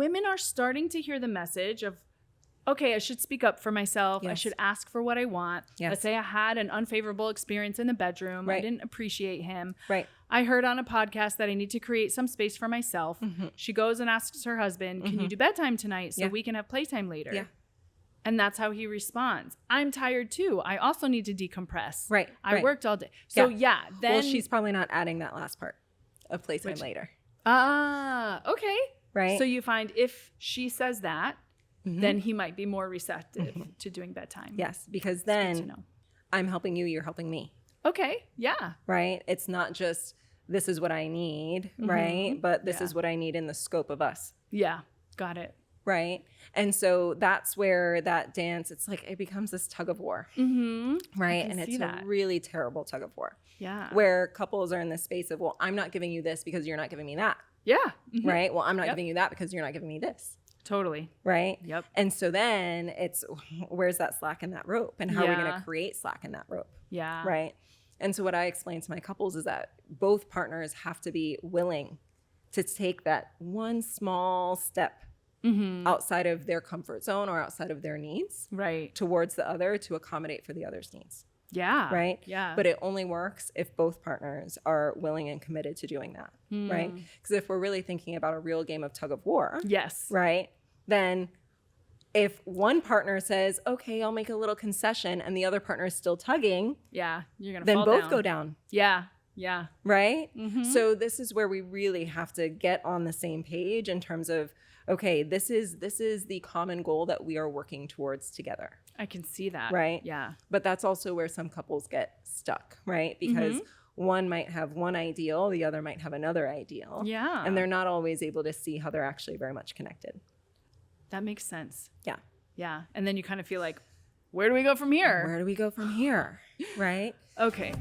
women are starting to hear the message of, okay, I should speak up for myself. Yes. I should ask for what I want. Yes. Let's say I had an unfavorable experience in the bedroom. Right. I didn't appreciate him. Right. I heard on a podcast that I need to create some space for myself. Mm-hmm. She goes and asks her husband, can you do bedtime tonight so we can have playtime later? Yeah. And that's how he responds. I'm tired too. I also need to decompress. Right. I worked all day. So then. Well, she's probably not adding that last part of playtime later. Okay. Right. So you find if she says that, then he might be more receptive to doing bedtime. Yes, because That's good to then know. I'm helping you, you're helping me. Okay. Yeah. Right. It's not just this is what I need, right? But this is what I need in the scope of us. Yeah. Got it. Right. And so that's where that dance, it's like it becomes this tug of war. Right. And it's a really terrible tug of war. Yeah. Where couples are in this space of, well, I'm not giving you this because you're not giving me that. Yeah. Right. Well, I'm not giving you that because you're not giving me this. Totally. Right. Yep. And so then it's where's that slack in that rope and how are we going to create slack in that rope? Yeah. Right. And so what I explain to my couples is that both partners have to be willing to take that one small step outside of their comfort zone or outside of their needs towards the other to accommodate for the other's needs. Yeah. Right. Yeah. But it only works if both partners are willing and committed to doing that. Right. Because if we're really thinking about a real game of tug of war. Yes. Right. Then if one partner says, okay, I'll make a little concession and the other partner is still tugging. Yeah. You're going to then fall both down. go down. Yeah. Yeah. Right. So this is where we really have to get on the same page in terms of, okay, this is the common goal that we are working towards together. I can see that. Right. Yeah. But that's also where some couples get stuck, right? Because one might have one ideal, the other might have another ideal. Yeah. And they're not always able to see how they're actually very much connected. That makes sense. Yeah. Yeah. And then you kind of feel like, where do we go from here? Where do we go from here? Right? Okay.